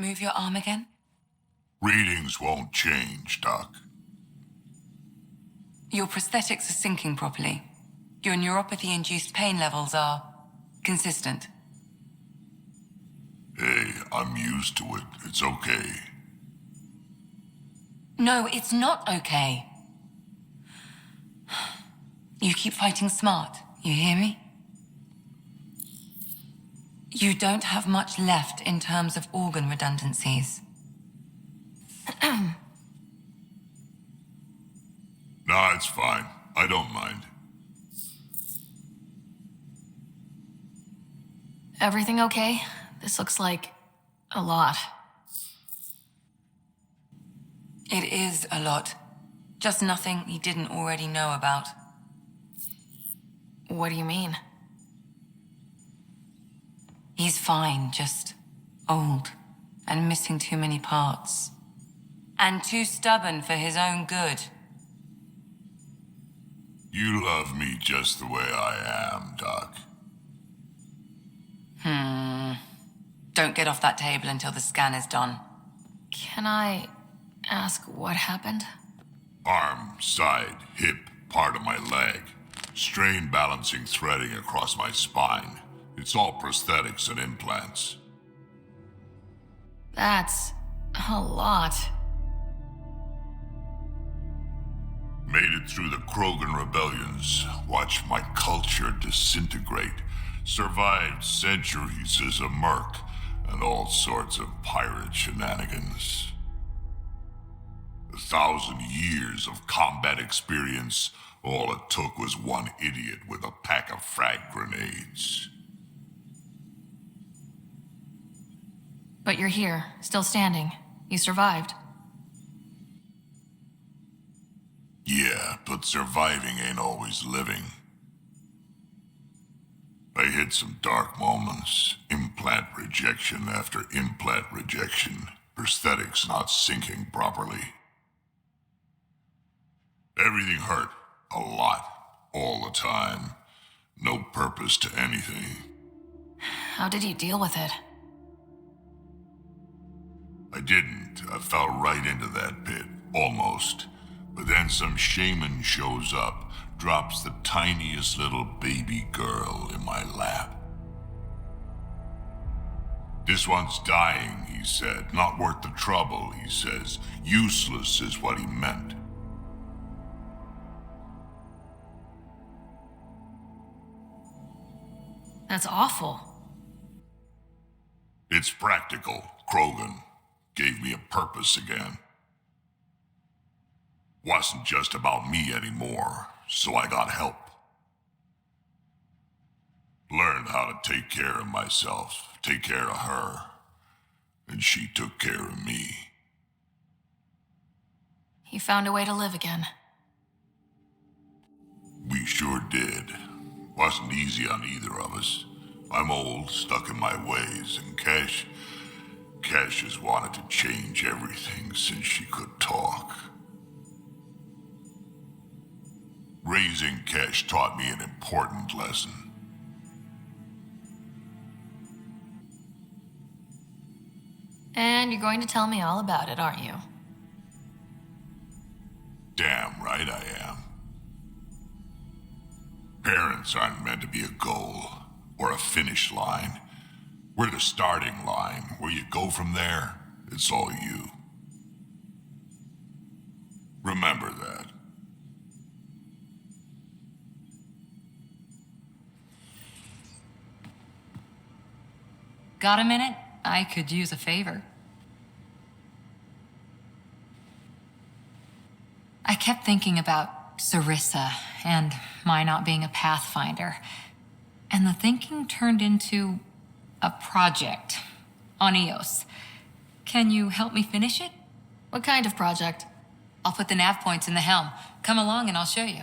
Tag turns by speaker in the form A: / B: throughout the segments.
A: move your arm again?
B: Readings won't change, Doc.
A: Your prosthetics are syncing properly. Your neuropathy-induced pain levels are consistent.
B: Hey, I'm used to it. It's okay.
A: No, it's not okay. You keep fighting smart, you hear me? You don't have much left in terms of organ redundancies.
B: Nah, it's fine. I don't mind.
C: Everything okay? This looks like a lot.
A: It is a lot. Just nothing he didn't already know about.
C: What do you mean?
A: He's fine, just old and missing too many parts. And too stubborn for his own good.
B: You love me just the way I am, Doc.
A: Don't get off that table until the scan is done.
C: Can I ask what happened?
B: Arm, side, hip, part of my leg. Strain balancing threading across my spine. It's all prosthetics and implants.
C: That's a lot.
B: Made it through the Krogan rebellions. Watched my culture disintegrate. Survived centuries as a merc. And all sorts of pirate shenanigans. 1,000 years of combat experience. All it took was one idiot with a pack of frag grenades.
C: But you're here, still standing. You survived.
B: Yeah, but surviving ain't always living. I hit some dark moments. Implant rejection after implant rejection. Prosthetics not syncing properly. Everything hurt. A lot. All the time. No purpose to anything.
C: How did you deal with it?
B: I didn't. I fell right into that pit. Almost. But then some shaman shows up, drops the tiniest little baby girl in my lap. This one's dying, he said. Not worth the trouble, he says. Useless is what he meant.
C: That's awful.
B: It's practical. Krogan gave me a purpose again. Wasn't just about me anymore, so I got help. Learned how to take care of myself, take care of her, and she took care of me.
C: You found a way to live again.
B: We sure did. Wasn't easy on either of us. I'm old, stuck in my ways, and Cash has wanted to change everything since she could talk. Raising Cash taught me an important lesson.
C: And you're going to tell me all about it, aren't you?
B: Damn right I am. Parents aren't meant to be a goal or a finish line. We're the starting line. Where you go from there, it's all you. Remember that.
D: Got a minute? I could use a favor. I kept thinking about Sarissa and my not being a pathfinder. And the thinking turned into a project on Eos. Can you help me finish it?
C: What kind of project?
D: I'll put the nav points in the helm. Come along and I'll show you.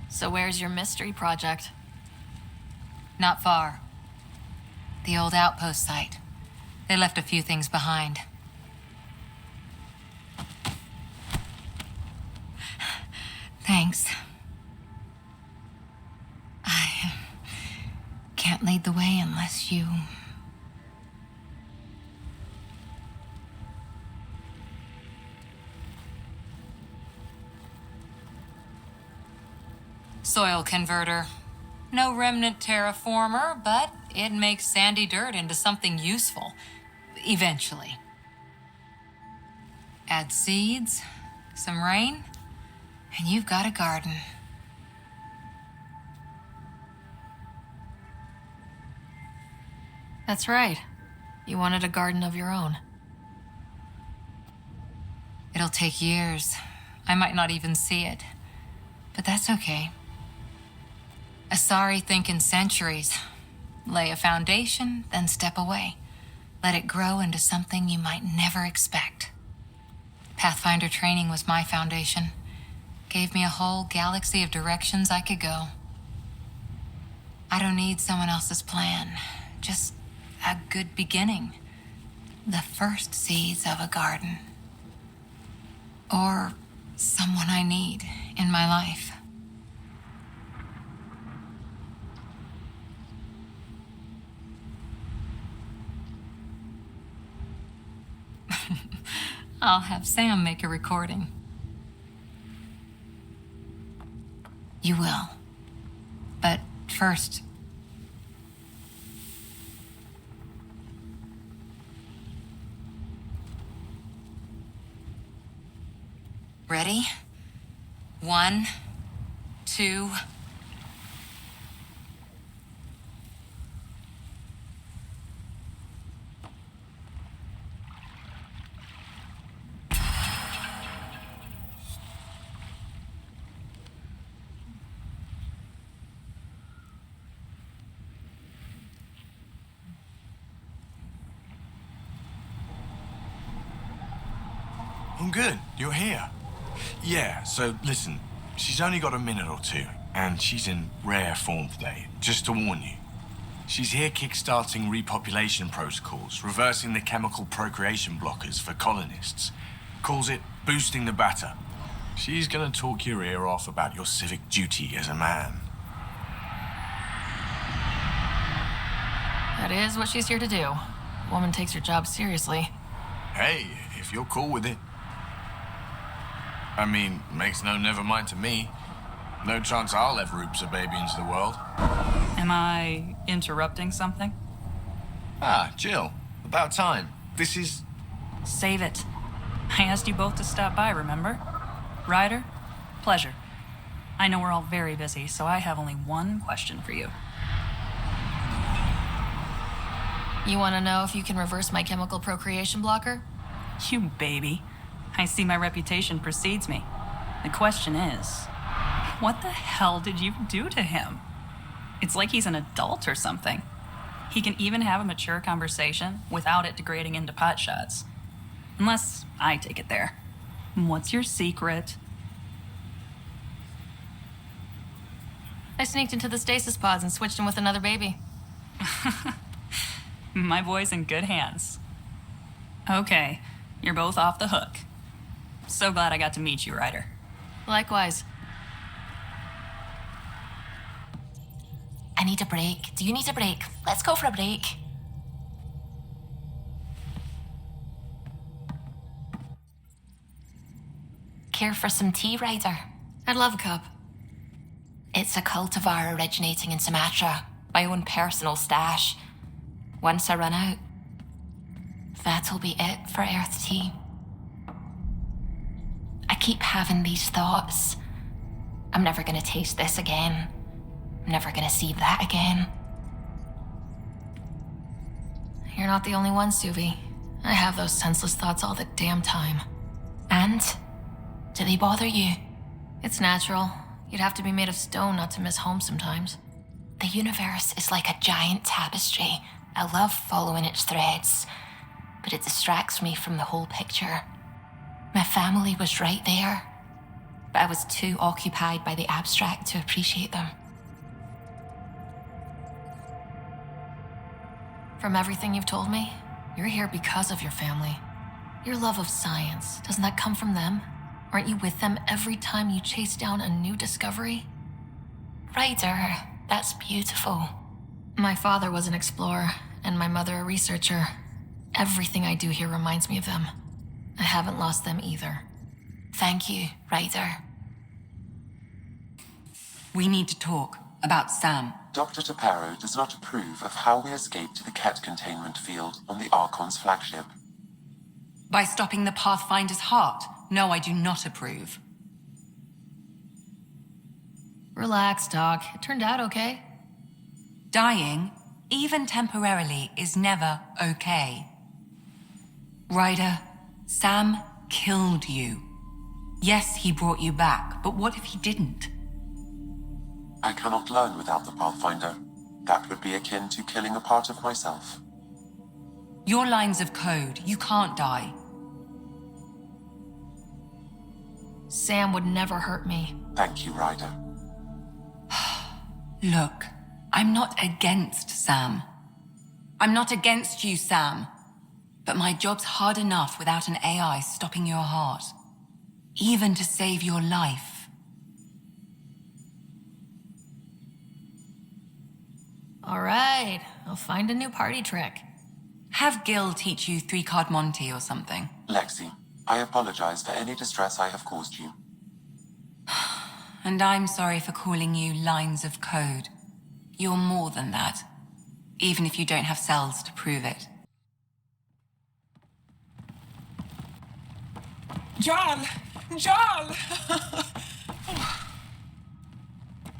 C: So where's your mystery project?
D: Not far. The old outpost site. They left a few things behind. Thanks. I can't lead the way unless you... Soil converter. No remnant terraformer, but it makes sandy dirt into something useful. Eventually. Add seeds, some rain, and you've got a garden.
C: That's right. You wanted a garden of your own.
D: It'll take years. I might not even see it. But that's okay. Asari think in centuries. Lay a foundation, then step away. Let it grow into something you might never expect. Pathfinder training was my foundation. Gave me a whole galaxy of directions I could go. I don't need someone else's plan. Just a good beginning. The first seeds of a garden. Or someone I need in my life. I'll have Sam make a recording. You will. But first... Ready? 1, 2...
E: I'm good. You're here. Yeah, so listen, she's only got a minute or two, and she's in rare form today, just to warn you. She's here kickstarting repopulation protocols, reversing the chemical procreation blockers for colonists. Calls it boosting the batter. She's gonna talk your ear off about your civic duty as a man.
C: That is what she's here to do. Woman takes her job seriously.
E: Hey, if you're cool with it. I mean, makes no never mind to me. No chance I'll ever oops a baby into the world.
F: Am I interrupting something?
E: Ah, Jill. About time. This is...
F: Save it. I asked you both to stop by, remember? Ryder, pleasure. I know we're all very busy, so I have only one question for you.
C: You want to know if you can reverse my chemical procreation blocker?
F: You baby. I see my reputation precedes me. The question is, what the hell did you do to him? It's like he's an adult or something. He can even have a mature conversation without it degrading into pot shots. Unless I take it there. What's your secret?
C: I sneaked into the stasis pods and switched him with another baby.
F: My boy's in good hands. Okay, you're both off the hook. So glad I got to meet you, Ryder.
C: Likewise.
G: I need a break. Do you need a break? Let's go for a break. Care for some tea, Ryder?
C: I'd love a cup.
G: It's a cultivar originating in Sumatra. My own personal stash. Once I run out, that'll be it for Earth tea. I keep having these thoughts. I'm never gonna taste this again. I'm never gonna see that again.
C: You're not the only one, Suvi. I have those senseless thoughts all the damn time.
G: And? Do they bother you?
C: It's natural. You'd have to be made of stone not to miss home sometimes.
G: The universe is like a giant tapestry. I love following its threads, but it distracts me from the whole picture. My family was right there, but I was too occupied by the abstract to appreciate them.
C: From everything you've told me, you're here because of your family. Your love of science, doesn't that come from them? Aren't you with them every time you chase down a new discovery?
G: Ryder, that's beautiful.
C: My father was an explorer, and my mother a researcher. Everything I do here reminds me of them. I haven't lost them either.
G: Thank you, Ryder.
A: We need to talk about Sam.
H: Dr. Taparo does not approve of how we escaped to the Kett containment field on the Archon's flagship.
A: By stopping the Pathfinder's heart. No, I do not approve.
C: Relax, Doc. It turned out okay.
A: Dying, even temporarily, is never okay. Ryder, Sam killed you. Yes, he brought you back, but what if he didn't?
H: I cannot learn without the Pathfinder. That would be akin to killing a part of myself.
A: Your lines of code, you can't die.
C: Sam would never hurt me.
H: Thank you, Ryder.
A: Look, I'm not against Sam. I'm not against you, Sam. But my job's hard enough without an AI stopping your heart. Even to save your life.
C: All right, I'll find a new party trick.
A: Have Gil teach you 3-card Monty or something.
H: Lexi, I apologize for any distress I have caused you.
A: And I'm sorry for calling you lines of code. You're more than that. Even if you don't have cells to prove it.
I: Jaal! Jaal!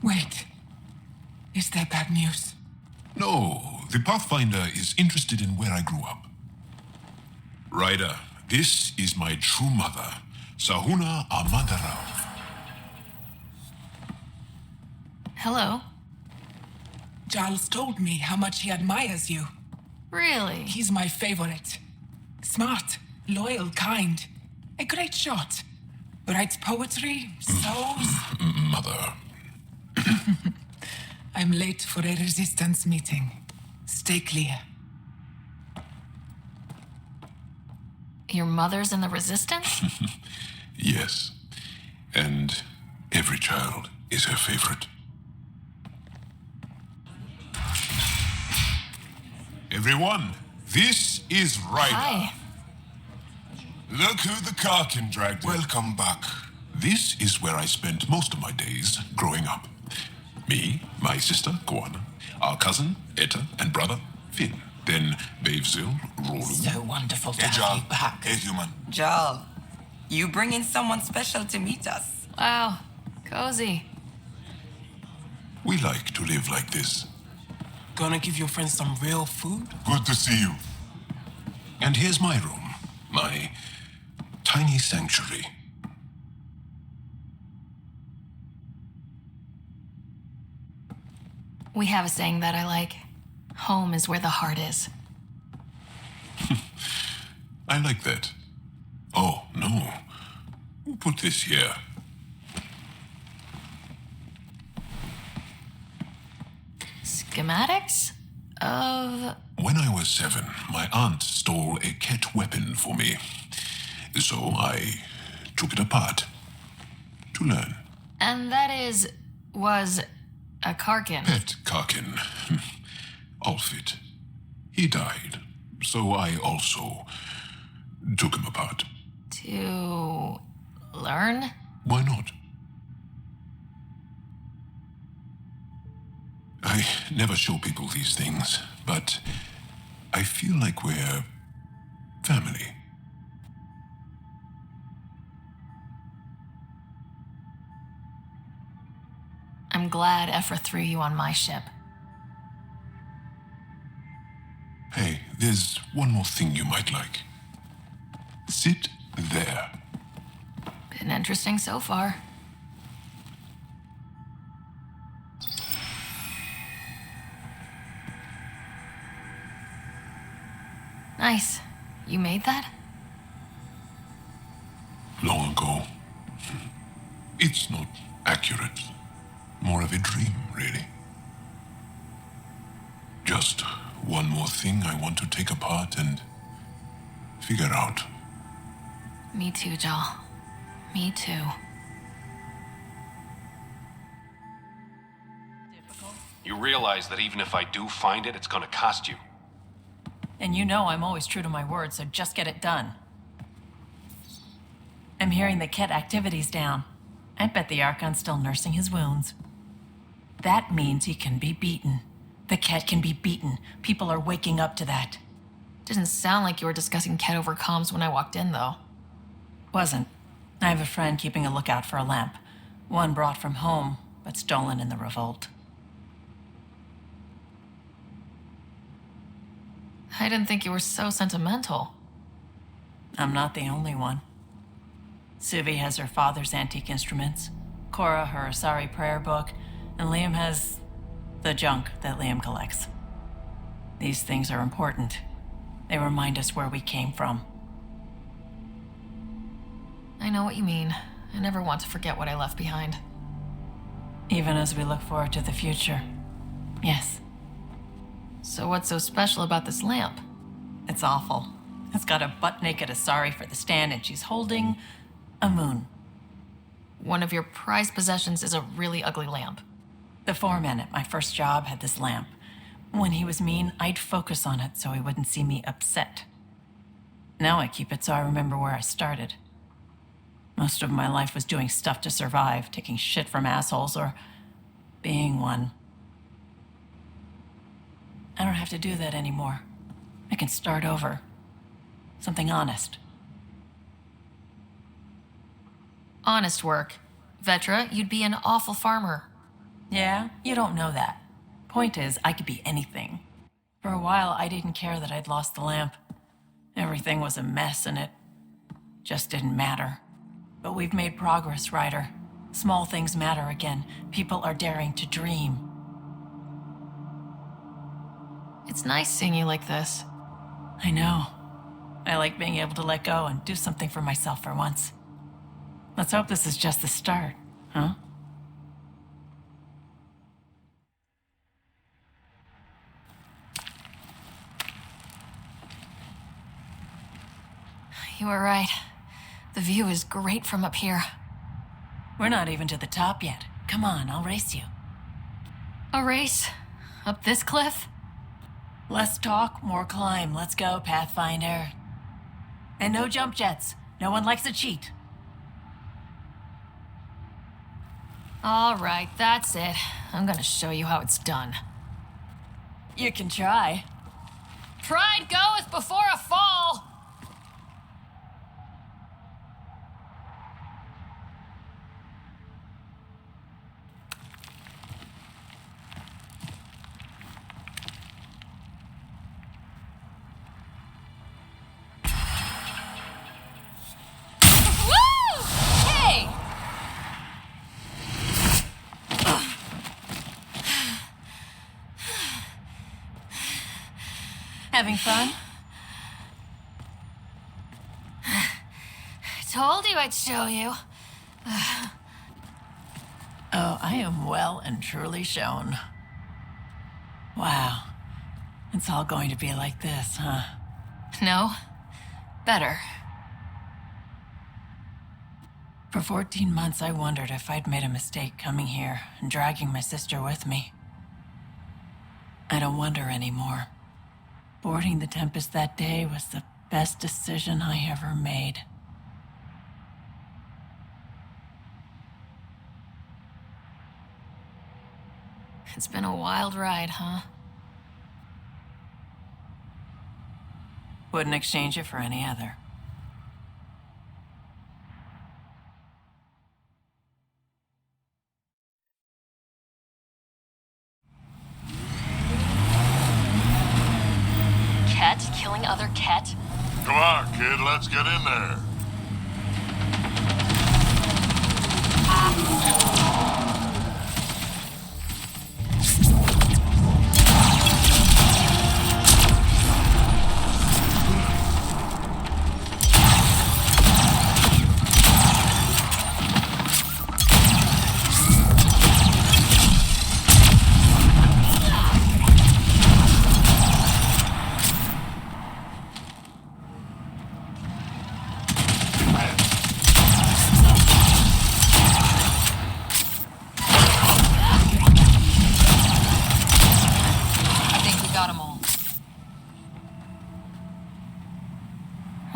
I: Wait. Is that bad news?
J: No, the Pathfinder is interested in where I grew up. Ryder, this is my true mother, Sahuna Amadarao.
C: Hello.
I: Jaal's told me how much he admires you.
C: Really?
I: He's my favorite. Smart, loyal, kind. A great shot. Writes poetry, sews.
J: Mother.
I: I'm late for a resistance meeting. Stay clear.
C: Your mother's in the Resistance?
J: Yes. And every child is her favorite. Everyone, this is Ryder.
C: Hi.
J: Look who the car can drag. Welcome back. This is where I spent most of my days growing up. Me, my sister, Cora, our cousin, Etta, and brother, Finn. Then Bavzil, Rolu.
K: So wonderful to
J: Hey,
K: have
J: Jaal.
K: you back.
J: Hey, human.
K: Jaal, you bring in someone special to meet us.
C: Wow, cozy.
J: We like to live like this.
I: Gonna give your friends some real food?
J: Good to see you. And here's my room. My tiny sanctuary.
C: We have a saying that I like. Home is where the heart is.
J: I like that. Oh, no. Put this here.
C: Schematics? Of...
J: When I was 7, my aunt stole a Kett weapon for me. So I took it apart to learn.
C: And that was a Karkin.
J: Pet Karkin. Alfit. He died. So I also took him apart.
C: To learn?
J: Why not? I never show people these things, but I feel like we're family.
C: I'm glad Ephra threw you on my ship.
J: Hey, there's one more thing you might like. Sit there.
C: Been interesting so far. Nice. You made that?
J: Long ago. It's not accurate. More of a dream, really. Just one more thing I want to take apart and figure out.
C: Me too, Jaal. Me too.
L: You realize that even if I do find it, it's gonna cost you.
F: And you know I'm always true to my word, so just get it done. I'm hearing the Kett activity's down. I bet the Archon's still nursing his wounds. That means he can be beaten. The Kett can be beaten. People are waking up to that.
C: Didn't sound like you were discussing Kett over comms when I walked in, though.
F: Wasn't. I have a friend keeping a lookout for a lamp. One brought from home, but stolen in the revolt.
C: I didn't think you were so sentimental.
F: I'm not the only one. Suvi has her father's antique instruments, Cora her Asari prayer book, and Liam has the junk that Liam collects. These things are important. They remind us where we came from.
C: I know what you mean. I never want to forget what I left behind.
F: Even as we look forward to the future. Yes.
C: So what's so special about this lamp?
F: It's awful. It's got a butt-naked Asari for the stand, and she's holding a moon.
C: One of your prized possessions is a really ugly lamp.
F: The foreman at my first job had this lamp. When he was mean, I'd focus on it so he wouldn't see me upset. Now I keep it so I remember where I started. Most of my life was doing stuff to survive, taking shit from assholes, or being one. I don't have to do that anymore. I can start over. Something honest.
C: Honest work. Vetra, you'd be an awful farmer.
F: Yeah, you don't know that. Point is, I could be anything. For a while, I didn't care that I'd lost the lamp. Everything was a mess, and it just didn't matter. But we've made progress, Ryder. Small things matter again. People are daring to dream.
C: It's nice seeing you like this.
F: I know. I like being able to let go and do something for myself for once. Let's hope this is just the start, huh?
C: You were right. The view is great from up here.
F: We're not even to the top yet. Come on, I'll race you.
C: A race? Up this cliff?
F: Less talk, more climb. Let's go, Pathfinder. And no jump jets. No one likes a cheat.
C: All right, that's it. I'm gonna show you how it's done.
F: You can try.
C: Pride goeth before a fall!
F: Having fun?
C: I told you I'd show you.
F: Oh, I am well and truly shown. Wow. It's all going to be like this, huh?
C: No. Better.
F: For 14 months, I wondered if I'd made a mistake coming here and dragging my sister with me. I don't wonder anymore. Boarding the Tempest that day was the best decision I ever made.
C: It's been a wild ride, huh?
F: Wouldn't exchange it for any other.
C: Kett killing other Kett?
B: Come on, kid, let's get in there.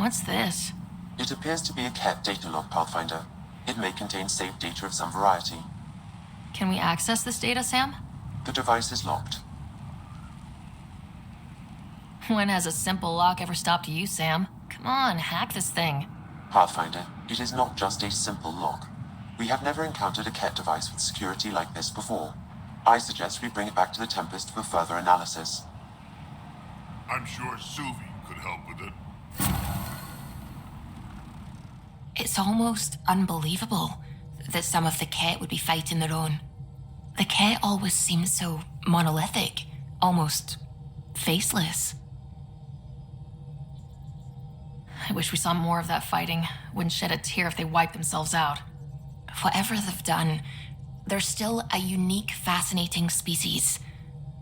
C: What's this?
H: It appears to be a Kett data log, Pathfinder. It may contain saved data of some variety.
C: Can we access this data, Sam?
H: The device is locked.
C: When has a simple lock ever stopped you, Sam? Come on, hack this thing.
H: Pathfinder, it is not just a simple lock. We have never encountered a Kett device with security like this before. I suggest we bring it back to the Tempest for further analysis.
B: I'm sure Suvi could help with it.
G: It's almost unbelievable that some of the Kett would be fighting their own. The Kett always seemed so monolithic, almost faceless.
C: I wish we saw more of that fighting. Wouldn't shed a tear if they wiped themselves out.
G: Whatever they've done, they're still a unique, fascinating species.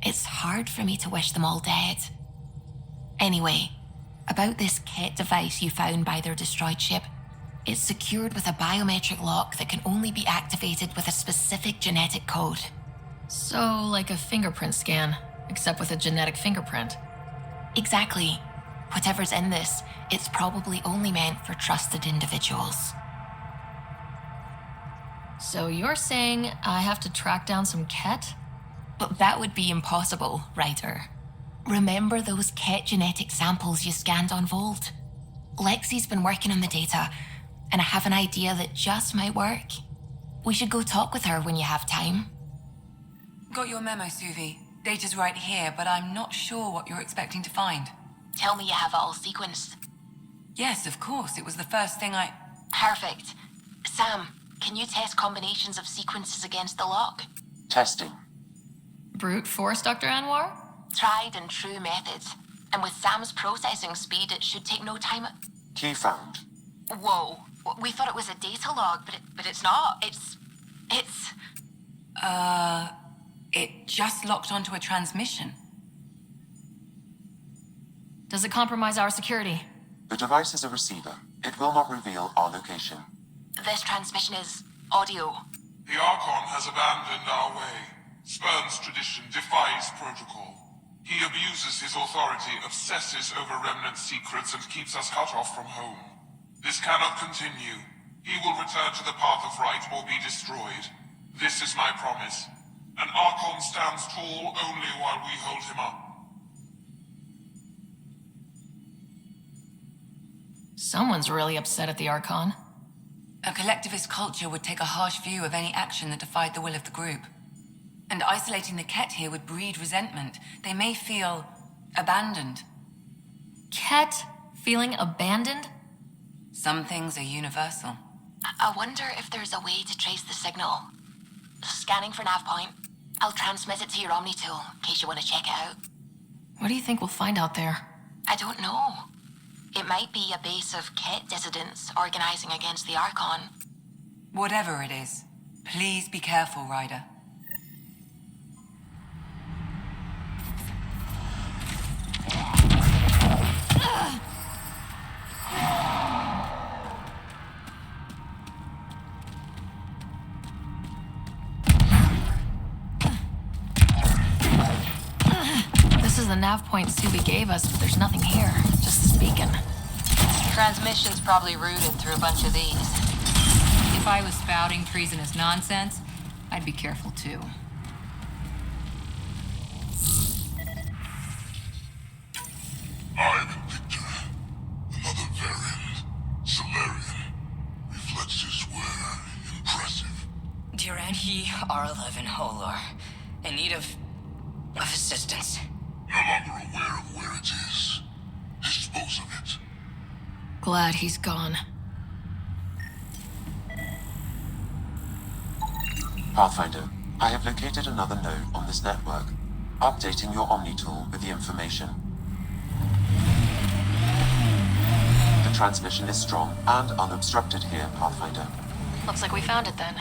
G: It's hard for me to wish them all dead. Anyway, about this Kett device you found by their destroyed ship, it's secured with a biometric lock that can only be activated with a specific genetic code.
C: So, like a fingerprint scan, except with a genetic fingerprint.
G: Exactly. Whatever's in this, it's probably only meant for trusted individuals.
C: So you're saying I have to track down some Kett?
G: But that would be impossible, Ryder. Remember those Kett genetic samples you scanned on Volt? Lexi's been working on the data, and I have an idea that just might work. We should go talk with her when you have time.
A: Got your memo, Suvi. Data's right here, but I'm not sure what you're expecting to find.
G: Tell me you have it all sequenced.
A: Yes, of course. It was the first thing I...
G: Perfect. Sam, can you test combinations of sequences against the lock?
H: Testing.
C: Brute force, Dr. Anwar?
G: Tried and true methods. And with Sam's processing speed, it should take no time.
H: Key found.
G: Whoa. We thought it was a data log, but it's not. It's...
A: It just locked onto a transmission.
C: Does it compromise our security?
H: The device is a receiver. It will not reveal our location.
G: This transmission is audio.
J: The Archon has abandoned our way, spurns tradition, defies protocol. He abuses his authority, obsesses over remnant secrets, and keeps us cut off from home. This cannot continue. He will return to the path of right or be destroyed. This is my promise. An Archon stands tall only while we hold him up.
C: Someone's really upset at the Archon.
A: A collectivist culture would take a harsh view of any action that defied the will of the group. And isolating the Kett here would breed resentment. They may feel abandoned.
C: Kett feeling abandoned?
A: Some things are universal.
G: I wonder if there's a way to trace the signal. Scanning for nav point. I'll transmit it to your Omni tool, in case you want to check it out.
C: What do you think we'll find out there?
G: I don't know. It might be a base of Kett dissidents organizing against the Archon.
A: Whatever it is, please be careful, Ryder.
C: This is the nav point Suvi gave us, but there's nothing here. Just this beacon.
D: Transmission's probably routed through a bunch of these. If I was spouting treasonous nonsense, I'd be careful too.
B: I'm Victor. Another variant. Solarian. Reflexes were impressive.
K: Duran, he R11 Holor. In need of assistance.
B: No longer aware of where it is. Dispose of it.
C: Glad he's gone.
H: Pathfinder, I have located another node on this network. Updating your Omni tool with the information. The transmission is strong and unobstructed here, Pathfinder.
C: Looks like we found it then.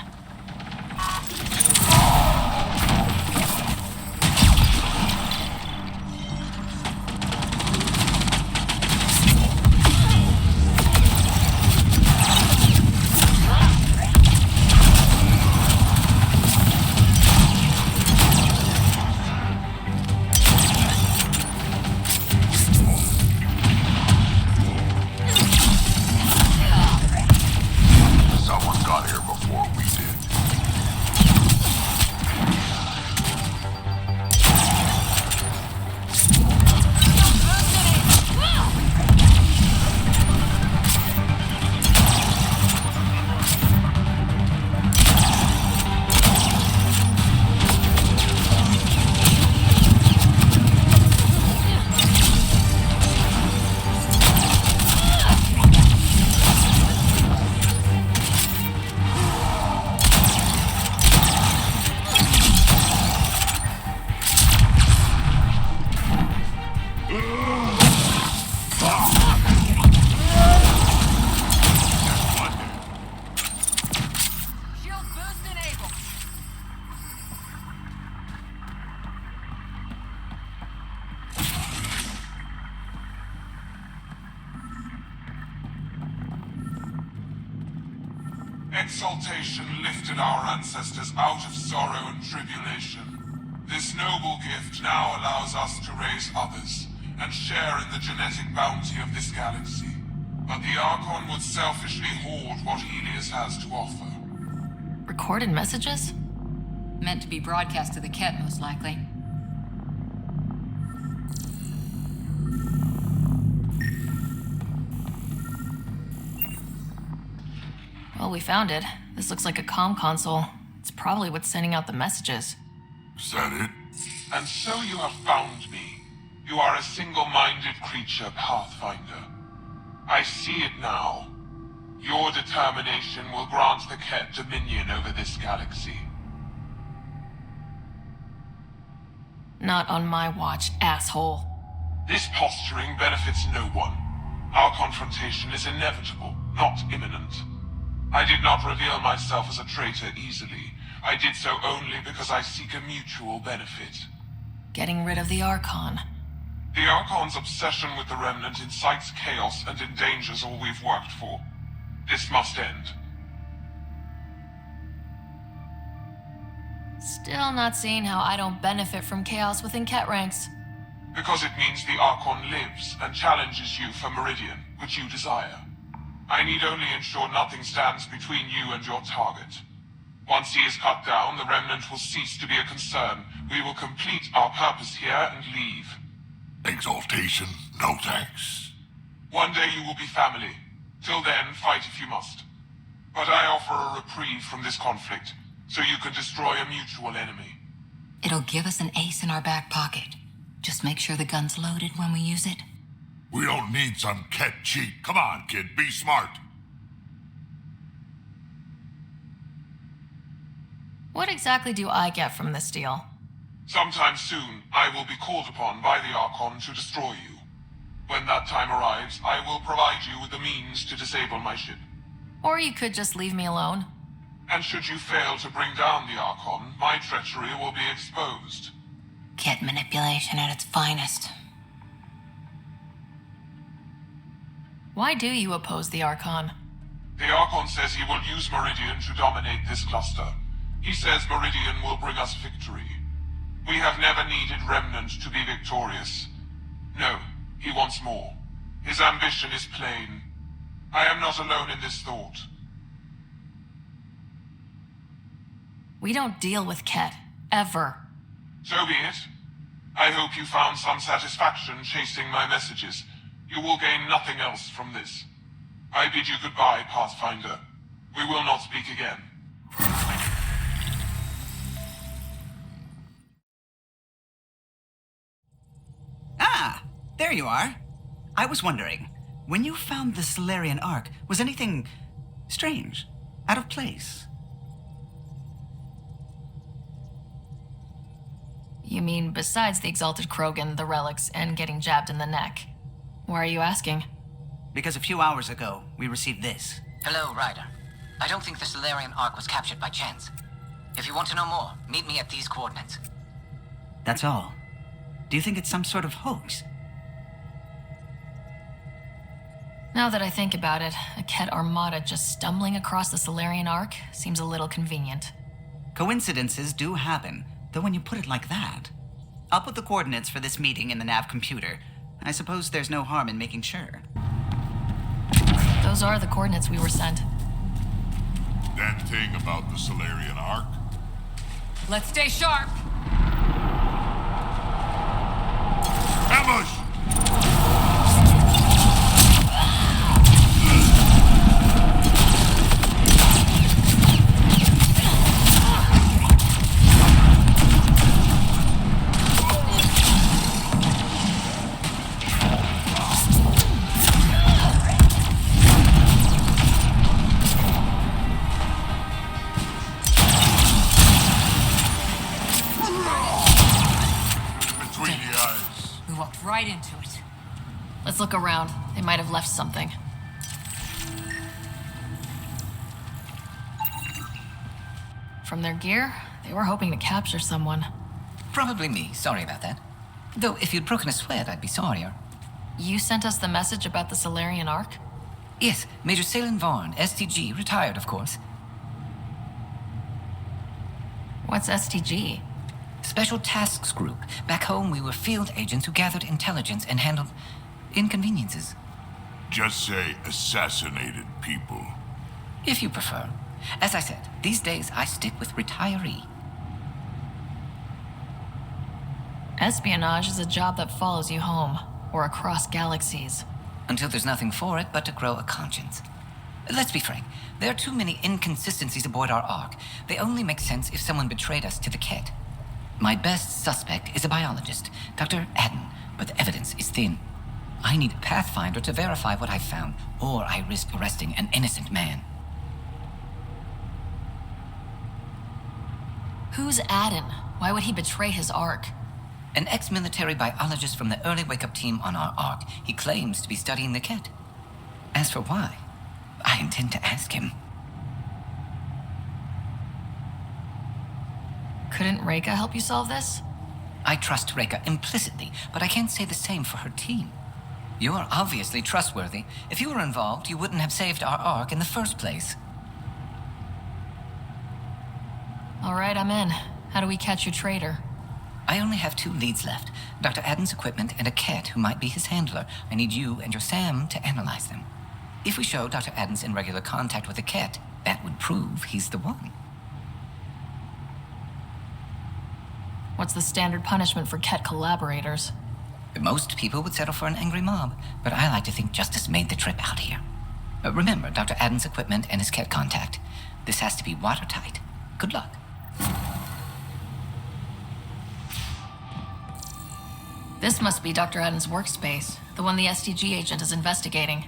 J: exaltation lifted our ancestors out of sorrow and tribulation. This noble gift now allows us to raise others and share in the genetic bounty of this galaxy. But the Archon would selfishly hoard what Helios has to offer.
C: Recorded messages?
D: Meant to be broadcast to the Kett, most likely.
C: Well, we found it. This looks like a comm console. It's probably what's sending out the messages.
J: Is that it? And so you have found me. You are a single-minded creature, Pathfinder. I see it now. Your determination will grant the Kett dominion over this galaxy.
C: Not on my watch, asshole.
J: This posturing benefits no one. Our confrontation is inevitable, not imminent. I did not reveal myself as a traitor easily. I did so only because I seek a mutual benefit.
C: Getting rid of the Archon.
J: The Archon's obsession with the Remnant incites chaos and endangers all we've worked for. This must end.
C: Still not seeing how I don't benefit from chaos within Kett ranks.
J: Because it means the Archon lives and challenges you for Meridian, which you desire. I need only ensure nothing stands between you and your target. Once he is cut down, the Remnant will cease to be a concern. We will complete our purpose here and leave.
B: Exaltation? No thanks.
J: One day you will be family. Till then, fight if you must. But I offer a reprieve from this conflict, so you can destroy a mutual enemy.
A: It'll give us an ace in our back pocket. Just make sure the gun's loaded when we use it.
B: We don't need some Kett cheat. Come on, kid, be smart.
C: What exactly do I get from this deal?
J: Sometime soon, I will be called upon by the Archon to destroy you. When that time arrives, I will provide you with the means to disable my ship.
C: Or you could just leave me alone.
J: And should you fail to bring down the Archon, my treachery will be exposed.
A: Kett manipulation at its finest.
C: Why do you oppose the Archon?
J: The Archon says he will use Meridian to dominate this cluster. He says Meridian will bring us victory. We have never needed Remnant to be victorious. No, he wants more. His ambition is plain. I am not alone in this thought.
C: We don't deal with Kett, ever.
J: So be it. I hope you found some satisfaction chasing my messages. You will gain nothing else from this. I bid you goodbye, Pathfinder. We will not speak again.
M: Ah, there you are. I was wondering, when you found the Solarian Ark, was anything strange, out of place?
C: You mean besides the Exalted Krogan, the relics, and getting jabbed in the neck? Why are you asking?
M: Because a few hours ago, we received this.
N: Hello, Ryder. I don't think the Solarian Ark was captured by chance. If you want to know more, meet me at these coordinates.
M: That's all. Do you think it's some sort of hoax?
C: Now that I think about it, a Kett armada just stumbling across the Solarian Ark seems a little convenient.
M: Coincidences do happen, though when you put it like that. I'll put the coordinates for this meeting in the nav computer. I suppose there's no harm in making sure.
C: Those are the coordinates we were sent.
B: That thing about the Solarian Ark?
D: Let's stay sharp.
B: Ambush!
D: Right into it.
C: Let's look around. They might have left something. From their gear, they were hoping to capture someone.
N: Probably me. Sorry about that. Though, if you'd broken a sweat, I'd be sorrier.
C: You sent us the message about the Solarian Ark?
N: Yes, Major Salin Vaughn, STG, retired, of course.
C: What's STG?
N: Special Tasks Group. Back home, we were field agents who gathered intelligence and handled inconveniences.
B: Just say assassinated people.
N: If you prefer. As I said, these days I stick with retiree.
C: Espionage is a job that follows you home, or across galaxies.
N: Until there's nothing for it but to grow a conscience. Let's be frank, there are too many inconsistencies aboard our Ark. They only make sense if someone betrayed us to the Kett. My best suspect is a biologist, Dr. Adden, but the evidence is thin. I need a Pathfinder to verify what I've found, or I risk arresting an innocent man.
C: Who's Adden? Why would he betray his Ark?
N: An ex-military biologist from the early wake-up team on our Ark. He claims to be studying the Kett. As for why, I intend to ask him.
C: Couldn't Reka help you solve this?
N: I trust Reka implicitly, but I can't say the same for her team. You're obviously trustworthy. If you were involved, you wouldn't have saved our Ark in the first place.
C: All right, I'm in. How do we catch your traitor?
N: I only have 2 leads left. Dr. Adden's equipment and a Kett who might be his handler. I need you and your Sam to analyze them. If we show Dr. Adden's in regular contact with a Kett, that would prove he's the one.
C: What's the standard punishment for Kett collaborators?
N: Most people would settle for an angry mob, but I like to think justice made the trip out here. Remember Dr. Adden's equipment and his Kett contact. This has to be watertight. Good luck.
C: This must be Dr. Adden's workspace, the one the STG agent is investigating.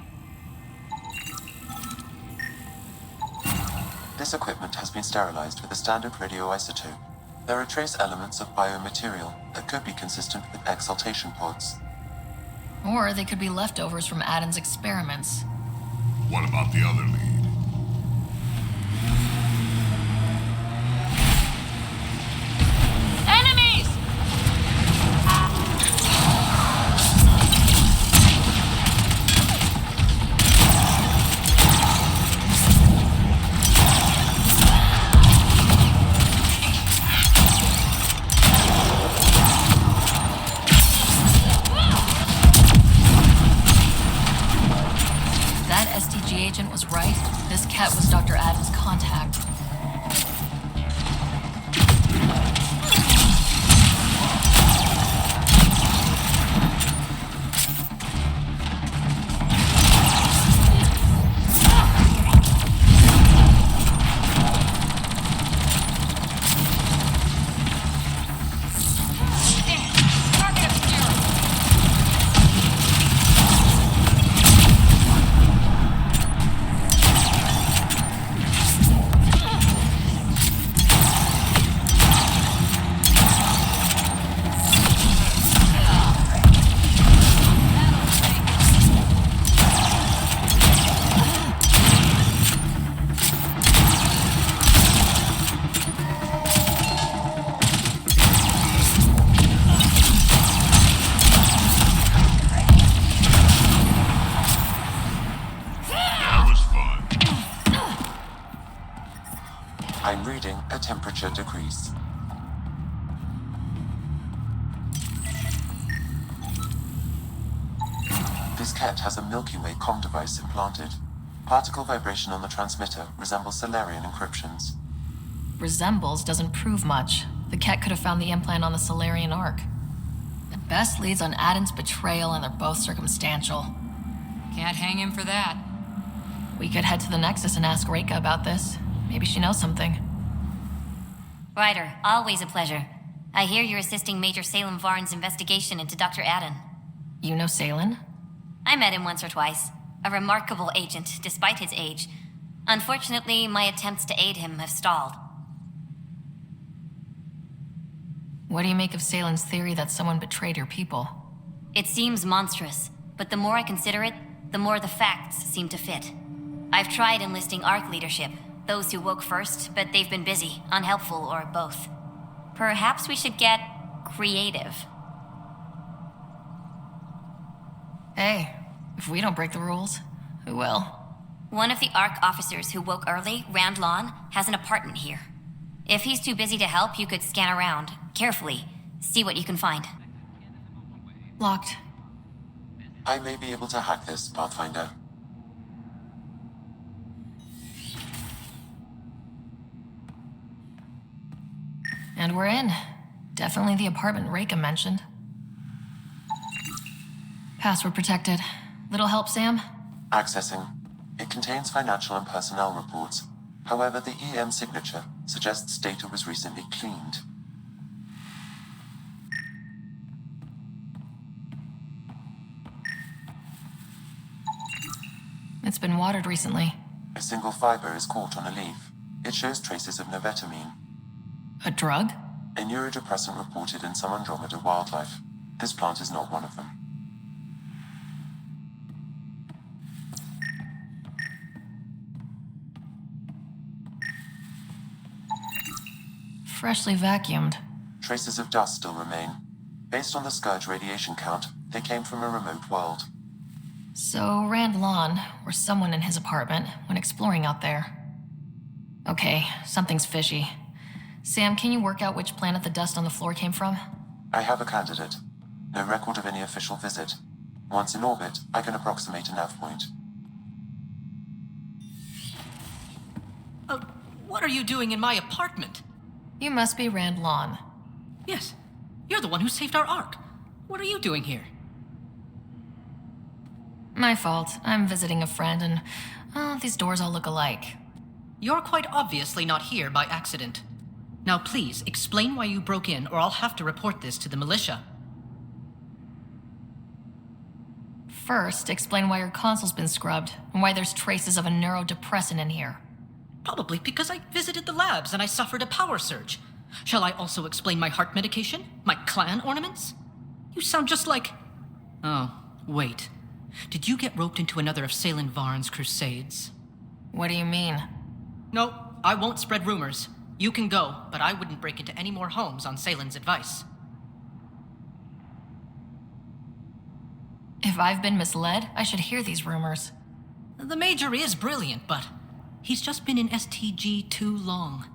H: This equipment has been sterilized with a standard radioisotope. There are trace elements of biomaterial that could be consistent with exaltation pods.
C: Or they could be leftovers from Adden's experiments.
B: What about the other lead?
C: Enemies! That STG agent was right. This Kett was Dr. Adden's contact.
H: I'm reading a temperature decrease. This Kett has a Milky Way comm device implanted. Particle vibration on the transmitter resembles Solarian encryptions.
C: Resembles doesn't prove much. The Kett could have found the implant on the Solarian Ark. At best leads on Adden's betrayal, and they're both circumstantial.
D: Can't hang him for that.
C: We could head to the Nexus and ask Reka about this. Maybe she knows something.
O: Ryder, always a pleasure. I hear you're assisting Major Salem Varn's investigation into Dr. Adden.
C: You know Salem?
O: I met him once or twice. A remarkable agent, despite his age. Unfortunately, my attempts to aid him have stalled.
C: What do you make of Salem's theory that someone betrayed your people?
O: It seems monstrous, but the more I consider it, the more the facts seem to fit. I've tried enlisting Ark leadership, those who woke first, but they've been busy, unhelpful, or both. Perhaps we should get creative.
C: Hey, if we don't break the rules, who will?
O: One of the Ark officers who woke early, Rand Lawn, has an apartment here. If he's too busy to help, you could scan around, carefully, see what you can find.
C: Locked.
H: I may be able to hack this, Pathfinder.
C: And we're in. Definitely the apartment Reika mentioned. Password protected. Little help, Sam?
H: Accessing. It contains financial and personnel reports. However, the EM signature suggests data was recently cleaned.
C: It's been watered recently.
H: A single fiber is caught on a leaf. It shows traces of novetamine.
C: A drug?
H: A neurodepressant reported in some Andromeda wildlife. This plant is not one of them.
C: Freshly vacuumed.
H: Traces of dust still remain. Based on the Scourge radiation count, they came from a remote world.
C: So Rand Lawn, or someone in his apartment, when exploring out there. Okay, something's fishy. Sam, can you work out which planet the dust on the floor came from?
H: I have a candidate. No record of any official visit. Once in orbit, I can approximate a nav point.
P: What are you doing in my apartment?
C: You must be Rand Lawn.
P: Yes. You're the one who saved our Ark. What are you doing here?
C: My fault. I'm visiting a friend and, these doors all look alike.
P: You're quite obviously not here by accident. Now please, explain why you broke in, or I'll have to report this to the militia.
C: First, explain why your console's been scrubbed, and why there's traces of a neurodepressant in here.
P: Probably because I visited the labs and I suffered a power surge. Shall I also explain my heart medication? My clan ornaments? You sound just like... Oh, wait. Did you get roped into another of Salen Varn's crusades?
C: What do you mean?
P: No, I won't spread rumors. You can go, but I wouldn't break into any more homes on Salen's advice.
C: If I've been misled, I should hear these rumors.
P: The Major is brilliant, but he's just been in STG too long.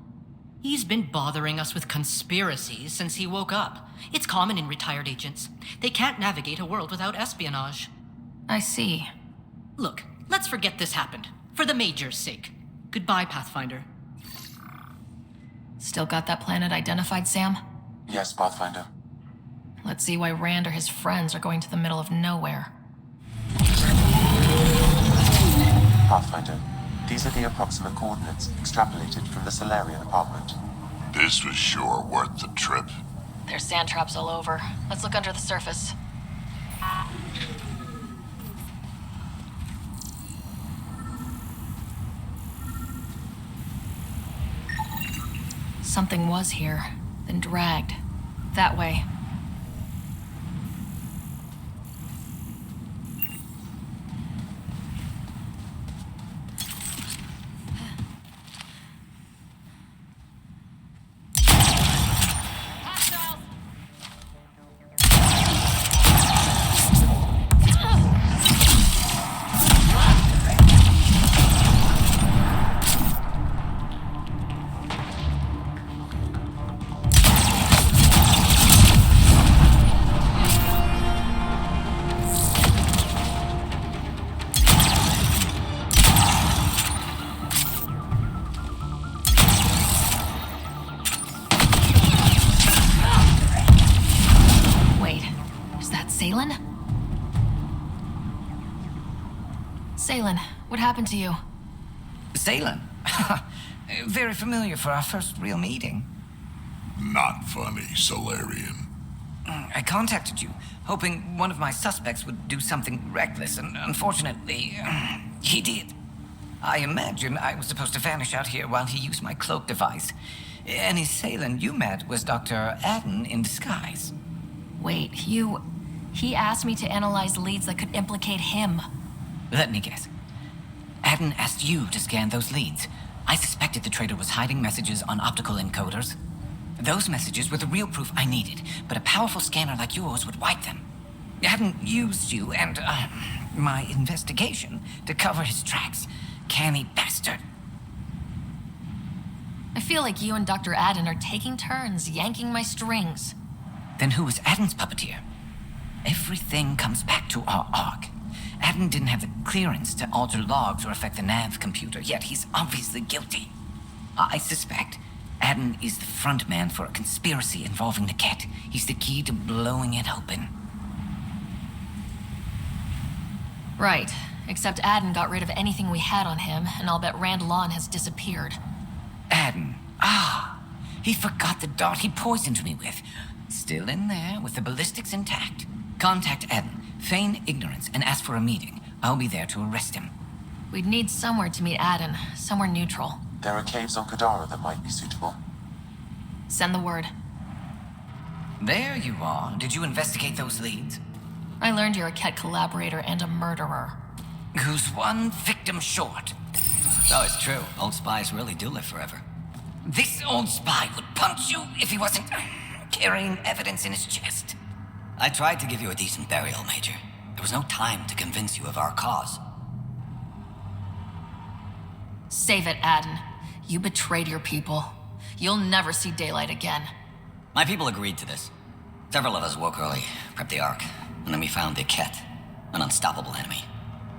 P: He's been bothering us with conspiracies since he woke up. It's common in retired agents. They can't navigate a world without espionage.
C: I see.
P: Look, let's forget this happened. For the Major's sake. Goodbye, Pathfinder.
C: Still got that planet identified, Sam?
H: Yes, Pathfinder.
C: Let's see why Rand or his friends are going to the middle of nowhere.
H: Pathfinder, these are the approximate coordinates extrapolated from the Solarian apartment.
B: This was sure worth the trip.
C: There's sand traps all over. Let's look under the surface. Something was here, then dragged. That way. Salen, what happened to you?
N: Salen? Very familiar for our first real meeting.
B: Not funny, Solarian.
N: I contacted you, hoping one of my suspects would do something reckless, and unfortunately, he did. I imagine I was supposed to vanish out here while he used my cloak device. Any Salen you met was Dr. Adden in disguise.
C: Wait, he asked me to analyze leads that could implicate him.
N: Let me guess. Adden asked you to scan those leads. I suspected the traitor was hiding messages on optical encoders. Those messages were the real proof I needed, but a powerful scanner like yours would wipe them. Adden used you and, my investigation to cover his tracks. Canny bastard.
C: I feel like you and Dr. Adden are taking turns yanking my strings.
N: Then who was Adden's puppeteer? Everything comes back to our arc. Adden didn't have the clearance to alter logs or affect the nav computer, yet he's obviously guilty. I suspect Adden is the front man for a conspiracy involving the Kett. He's the key to blowing it open.
C: Right, except Adden got rid of anything we had on him, and I'll bet Rand Lawn has disappeared.
N: Adden. He forgot the dart he poisoned me with. Still in there, with the ballistics intact. Contact Adden, feign ignorance, and ask for a meeting. I'll be there to arrest him.
C: We'd need somewhere to meet Adden, somewhere neutral.
H: There are caves on Kadara that might be suitable.
C: Send the word.
N: There you are. Did you investigate those leads?
C: I learned you're a Kett collaborator and a murderer.
N: Who's one victim short?
Q: So it's true. Old spies really do live forever.
N: This old spy would punch you if he wasn't carrying evidence in his chest.
Q: I tried to give you a decent burial, Major. There was no time to convince you of our cause.
C: Save it, Adden. You betrayed your people. You'll never see daylight again.
Q: My people agreed to this. Several of us woke early, prepped the Ark, and then we found the Kett, an unstoppable enemy.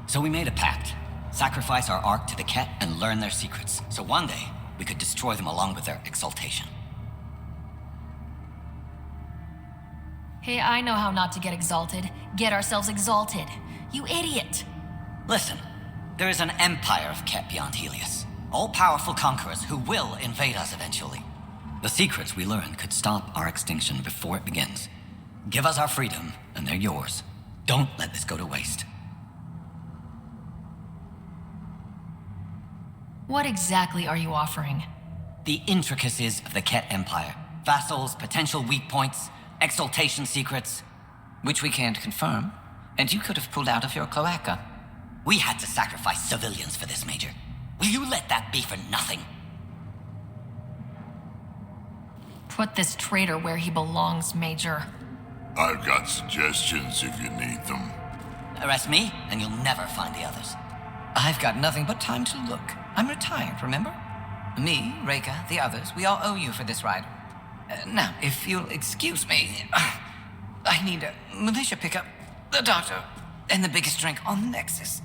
Q: So we made a pact. Sacrifice our Ark to the Kett and learn their secrets, so one day we could destroy them along with their exaltation.
C: Hey, I know how not to get exalted. Get ourselves exalted. You idiot!
Q: Listen, there is an empire of Kett beyond Helios. All-powerful conquerors who will invade us eventually. The secrets we learn could stop our extinction before it begins. Give us our freedom, and they're yours. Don't let this go to waste.
C: What exactly are you offering?
Q: The intricacies of the Kett Empire. Vassals, potential weak points, exaltation secrets.
N: Which we can't confirm, and you could have pulled out of your cloaca.
Q: We had to sacrifice civilians for this, Major. Will you let that be for nothing?
C: Put this traitor where he belongs, Major.
B: I've got suggestions if you need them.
Q: Arrest me, and you'll never find the others.
N: I've got nothing but time to look. I'm retired, remember? Me, Reka, the others, we all owe you for this ride. Now, if you'll excuse me, I need a militia pickup, the doctor, and the biggest drink on the Nexus.